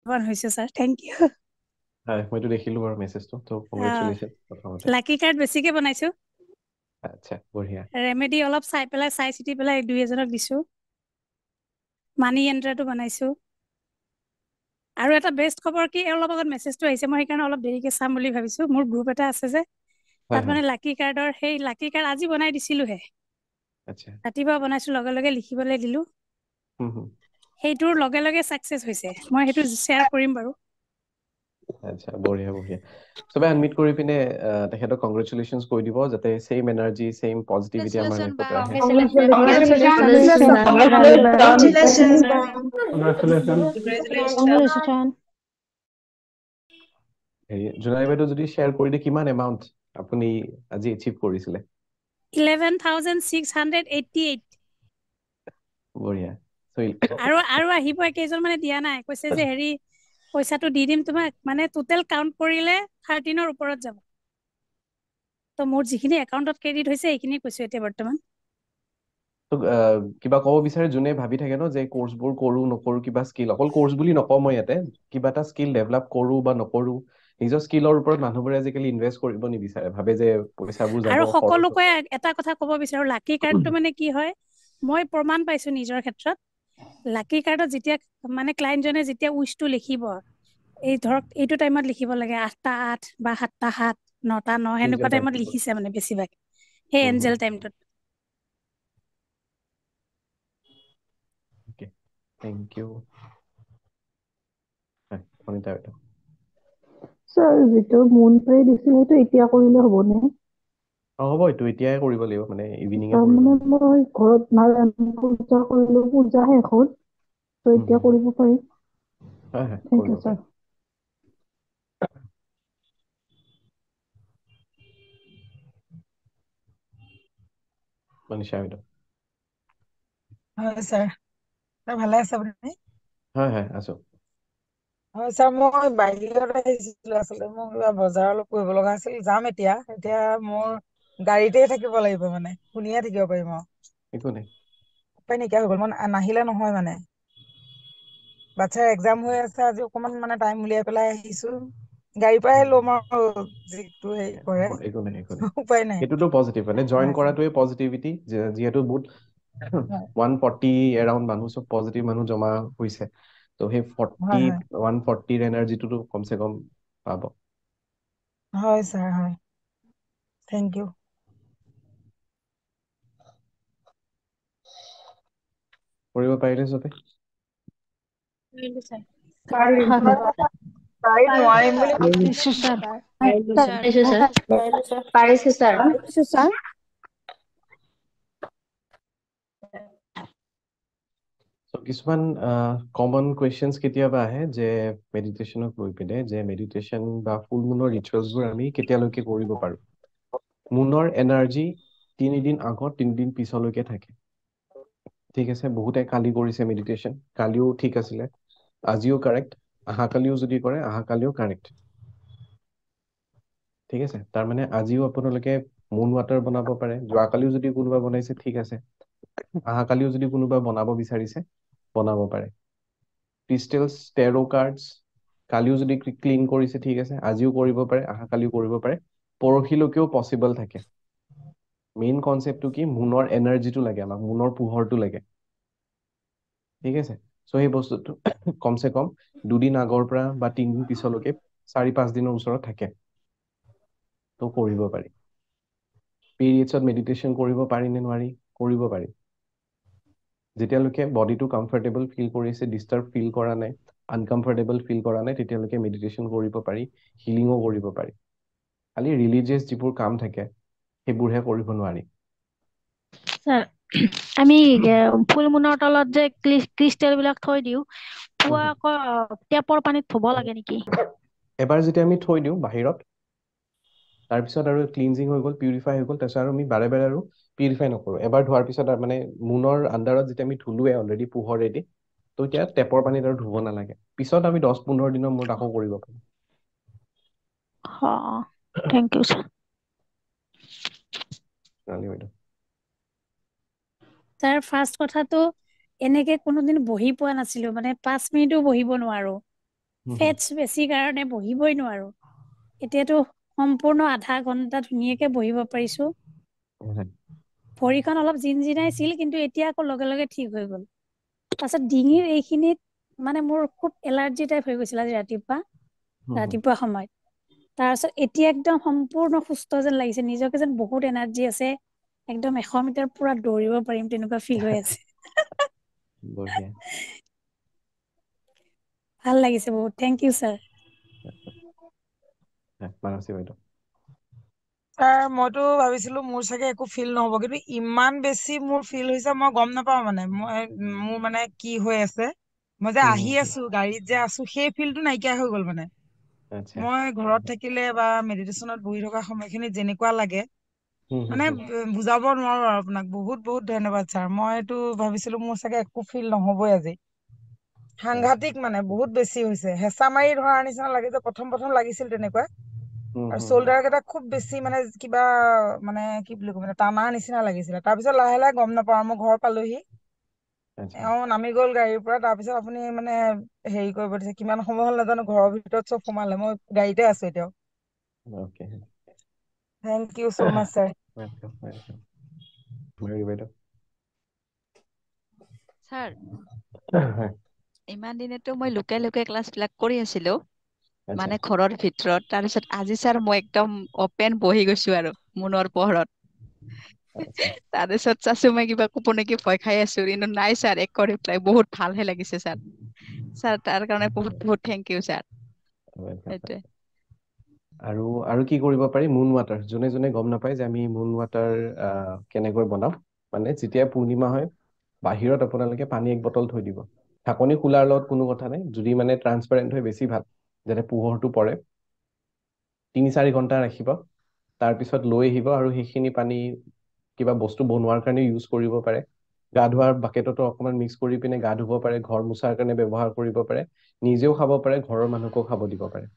হৈছে sir thank U হয় মইতো দেখিলো বাৰু মেছেজটো তো কংগ্ৰেচুলেশ্যন প্ৰথমতে লাকি কাৰ্ড বেছিকে বনাইছো আচ্ছা বঢ়িয়া ৰেমেডি অলপ চাই পেলাই চাই চিটি পেলাই দুই এজনক দিছো মানি এন্ট্ৰাটো বনাইছো আৰু এটা বেষ্ট খবৰ কি অলপ আগত মেছেজটো আহিছে মই সেইকাৰণে অলপ দেৰিকে চাম বুলি ভাবিছো মোৰ গ্ৰুপ এটা আছে যে হয় তাত হয় মানে লাকি কাৰ্ডৰ সেই লাকি কাৰ্ড আজি বনাই দিছিলোহে আচ্ছা ৰাতিপুৱা বনাইছো লগে লগে লিখিবলৈ দিলো হুম সেইটোৰ লগে লগে সাকসেস হৈছে মই সেইটো শ্বেয়াৰ কৰিম বাৰু আচ্ছা বঢ়িয়া বঢ়িয়া সবে আনমিট কৰি পিনে তেখেতক কংগ্ৰেচুলেশ্যনছ কৈ দিব যাতে সেম এনাৰ্জি সেম পজিটিভিটি আমাৰ লাইফত আহে হেৰি জোনালী বাইদেউ যদি শ্বেয়াৰ কৰি দিয়ে কিমান এমাউণ্ট আপুনি আজি এচিভ কৰিছিলে 11,688 বঢ়িয়া আৰু আহিব কেইজন মানে দিয়া নাই কৈছে যে হেৰি পইচাটো দি দিম তোমাক মানে টোটেল কাউন্ট কৰিলে 13ৰ ওপৰত যাব তো মোৰ যিখিনি একাউণ্টত ক্ৰেডিট হৈছে এইখিনি কৈছো এতিয়া বৰ্তমান কিবা ক'ব বিচাৰে যোনে ভাবি থাকে ন যে কোৰ্চবোৰ কৰো নকৰো কিবা স্কিল অকল কোৰ্চ বুলি নকওঁ মই ইয়াতে কিবা এটা স্কিল ডেভেলপ কৰো বা নকৰো নিজৰ স্কিলৰ ওপৰত মানুহবোৰে আজিকালি ইনভেষ্ট কৰিব নিবিচাৰে ভাবে যে পইচাবোৰ যাব আৰু খৰচ হ'ব সকলোকে এটা কথা ক'ব বিচাৰো লাকি কাৰ্ডটো মানে কি হয় মই প্ৰমাণ পাইছো নিজৰ ক্ষেত্ৰত লাকি কাৰ্ডত যেতিয়া মানে ক্লায়েণ্টজনে যেতিয়া উইচটো লিখিব এই ধৰক এইটো টাইমত লিখিব লাগে 8টা 8 বা 7টা 7 9টা 9 সেনেকুৱা টাইমত লিখিছে মানে বেছিভাগ সেই এঞ্জেল টাইমটোত Okay. Thank you. হয়, অনিতা বাইদেউ। স্যাৰ যিটো মুন প্ৰে দিছিল সেইটো এতিয়া কৰিলে হ'বনে হ'ব এইটো এতিয়াই কৰিব লাগিব মানে ইভিনিঙে তাৰ কৰিব মানে লাগিব মই ঘৰত পূজা কৰিলো পূজা শেষ হ'ল তো এতিয়া কৰিব পাৰিম হয় হয় থেংক কৰিব ইউ ছাৰ পাৰে মনীষা বাইদেউ হয় স্যাৰ ভালে আছে আপুনি হয় হয় আছো হয় স্যাৰ মই বাহিৰত আহিছিলো আচলতে মই কিবা বজাৰ অলপ কৰিব লগা আছিল যাম এতিয়া মোৰ গাড়ীতে থাকিব লাগিব মানে শুনিয়ে থাকিব পাৰিম আৰু একো নাই উপায় নাইকিয়া হৈ গ'ল মই নাহিলে নহয় মানে বাচ্ছাৰ এক্সাম হৈ আছে আজি অকমান মানে টাইম উলিয়াই পেলাই আহিছো গাড়ীৰ পৰাই ল'ম আৰু যিটো হেৰি কৰে একো নাই একো নাই উপায় নাই সেইটোতো পজিটিভ মানে জইন হয় ছাৰ কৰাটোৱে পজিটিভিটি যিহেতু বহুত হয় 140 এৰাউণ্ড মানুহ চব পজিটিভ মানুহ জমা হৈছে তো সেই 40 হয় হয় 140 এনাৰ্জিটোতো কমচে কম পাব হয় ছাৰ হয় থেংক ইউ কৰিব পাৰিলে চবে নোৱাৰিম বুলি পাৰিছো ছাৰ কিছুমান কমন কুৱেশ্যনছ কেতিয়াবা আহে যে মেডিটেশ্যনক লৈ পিনে যে মেডিটেশ্যন বা ফুল মুনৰ ৰিচুৱেলছবোৰ আমি কেতিয়ালৈকে কৰিব পাৰোঁ মুনৰ এনাৰ্জি 3 দিন আগত 3 দিন পিছলৈকে থাকে ঠিক আছে বহুতে কালি কৰিছে মেডিটেশ্যন কালিও ঠিক আছিলে আজিও কাৰেক্ট অহাকালিও যদি কৰে অহাকালিও কাৰেক্ট ঠিক আছে তাৰমানে আজিও আপোনালোকে মুন ৱাটাৰ বনাব পাৰে যোৱাকালিও যদি কোনোবা বনাইছে ঠিক আছে অহাকালিও যদি কোনোবা বনাব বিচাৰিছে বনাব পাৰে ক্ৰিষ্টেলছ টেৰো কাৰ্ডছ কালিও যদি ক্লিন কৰিছে ঠিক আছে আজিও কৰিব পাৰে অহাকালিও কৰিব পাৰে পৰহিলৈকেও পচিবল থাকে মেইন কনচেপ্টটো কি মুনৰ এনাৰ্জিটো লাগে আমাক মুনৰ পোহৰটো লাগে ঠিক আছে চ' সেই বস্তুটো কমচে কম 2 দিন আগৰ পৰা বা 3 দিন পিছলৈকে 4-5 দিনৰ ওচৰত থাকে তো কৰিব পাৰি পিৰিয়ডছত মেডিটেশ্যন কৰিব পাৰি নে নোৱাৰি কৰিব পাৰি যেতিয়ালৈকে বডিটো কমফৰ্টেবল ফিল কৰিছে ডিষ্টাৰ্ব ফিল কৰা নাই আনকমফৰ্টেবল ফিল কৰা নাই তেতিয়ালৈকে মেডিটেশ্যন কৰিব পাৰি হিলিঙো কৰিব পাৰি খালি ৰিলিজিয়াছ যিবোৰ কাম থাকে সেইবোৰহে কৰিব নোৱাৰি আমি ফুল মুনৰ তলত যে ক্ৰিষ্টেল বিলাক থৈ দিও পুৱা আকৌ টেপৰ পানীত ধুব লাগে নেকি এবাৰ যেতিয়া আমি থৈ দিওঁ বাহিৰত তাৰপিছত আৰু ক্লিনজিং হৈ গ'ল পিউৰিফাই হৈ গ'ল তাৰপিছত আৰু আমি বাৰে বাৰে আৰু পিউৰিফাই নকৰোঁ এবাৰ ধোৱাৰ পিছত মানে মুনৰ আণ্ডাৰত যেতিয়া আমি ধুলোৱে অলৰেডি পোহৰেদি তো এতিয়া টেপৰ পানীত আৰু ধুব নালাগে পিছত আমি 10-15 দিনৰ মূৰত আকৌ কৰিব পাৰোঁ থেংক ইউ ছাৰ তাৰ ফাৰ্ষ্ট কথাটো এনেকে কোনোদিন বহি পোৱা নাছিলো মানে 5 মিনিটো বহিব নোৱাৰো হুম, ফেটছ বেছি কাৰণে বহিবই নোৱাৰো। এতিয়াতো সম্পূৰ্ণ আধা ঘন্টা ধুনীয়াকে বহিব পাৰিছো। হয়। ভৰিখন অলপ জিনজিনাইছিল, কিন্তু এতিয়া আকৌ লগে লগে ঠিক হৈ গ'ল। তাৰপিছত ডিঙিৰ এইখিনিত মানে মোৰ খুব এলাৰ্জি টাইপ হৈ গৈছিল আজি হুম, হুম। ৰাতিপুৱা সময়ত। তাৰপিছত এতিয়া একদম সম্পূৰ্ণ সুস্থ যেন লাগিছে, নিজকে যেন বহুত এনাৰ্জি আছে, একদম 100 মিটাৰ পুৰা দৌৰিব পাৰিম তেনেকুৱা ফিল হৈ আছে। বঢ়িয়া। ভাল লাগিছে বহুত, থেংক ইউ ছাৰ। মানসী বাইদেউ। ছাৰ মইতো ভাবিছিলো মোৰ চাগে একো ফিল নহ'ব, কিন্তু ইমান বেছি মোৰ ফিল হৈছে মই গম নাপাওঁ মানে মোৰ মানে কি হৈ আছে। মই যে হুম, আহি হুম, আছো গাড়ীত যে আছো সেই ফিলটো নাইকিয়া হৈ গ'ল মানে। আচ্ছা। মই ঘৰত থাকিলে বা মেডিটেশ্যনত বহি থকা সময়খিনিত যেনেকুৱা লাগে হুম, হুম, মানে হুম। বুজাব নোৱাৰো আৰু আপোনাক। বহুত বহুত ধন্যবাদ ছাৰ। মইতো ভাবিছিলো মোৰ চাগে একো ফিল নহ'বই আজি। সাংঘাতিক মানে বহুত বেছি হৈছে, হেঁচা মাৰি ধৰাৰ নিচিনা লাগে যে প্ৰথম প্ৰথম লাগিছিল তেনেকুৱা। হুম, আৰু হুম, হুম। চল্ডাৰ কেইটা খুব বেছি মানে কিবা মানে কি বুলি কম মানে টানাৰ নিচিনা লাগিছিলে। তাৰপিছত লাহে লাহে গম নাপাওঁ, মই ঘৰ পালোহি, আচ্ছা। এওঁ নামি গ'ল গাড়ীৰ পৰা। তাৰপিছত আপুনি মানে হেৰি কৰিব দিছে, কিমান সময় হ'ল নাজানো, ঘৰৰ ভিতৰত চব সোমালে, মই গাড়ীতে আছো এতিয়াও। Okay. Thank you so' much sir. Welcome, welcome. Manashi বাইদেউ। ছাৰ হয়। ইমান দিনেতো মই লুকাই লুকাই ক্লাছ বিলাক কৰি আছিলো, আচ্ছা। মানে ঘৰৰ ভিতৰত। তাৰপিছত আজি ছাৰ মই একদম অপেন বহি গৈছো আৰু মনৰ পোহৰত। আচ্ছা। তাৰপিছত চাইছো মই কিবা ক'ব নেকি ভয় খাই আছো, কিন্তু নাই ছাৰ একো ৰিপ্লাই, বহুত ভালহে লাগিছে ছাৰ। ছাৰ তাৰ কাৰণে বহুত বহুত থেংক ইউ ছাৰ। ৱেলকাম। সেইটোৱে। আৰু আৰু কি কৰিব পাৰি, মুন ৱাটাৰ। যোনে যোনে গম নাপায় যে আমি মুন ৱাটাৰ কেনেকৈ বনাম, মানে যেতিয়া পূৰ্ণিমা হয় বাহিৰত আপোনালোকে পানী 1 বটল থৈ দিব। ঢাকনি খোলাৰ লগত কোনো কথা নাই, যদি মানে ট্ৰান্সপাৰেণ্ট হয় বেছি ভাল, যাতে পোহৰটো পৰে। 3-4 ঘণ্টা ৰাখিব, তাৰপিছত লৈ আহিব আৰু সেইখিনি পানী কিবা বস্তু বনোৱাৰ কাৰণে ইউজ কৰিব পাৰে। গা ধোৱাৰ বাকেটতো অকণমান মিক্স কৰি পিনে গা ধুব পাৰে, ঘৰ মোছাৰ কাৰণে ব্যৱহাৰ কৰিব পাৰে, নিজেও খাব পাৰে, ঘৰৰ মানুহকো খাব দিব পাৰে।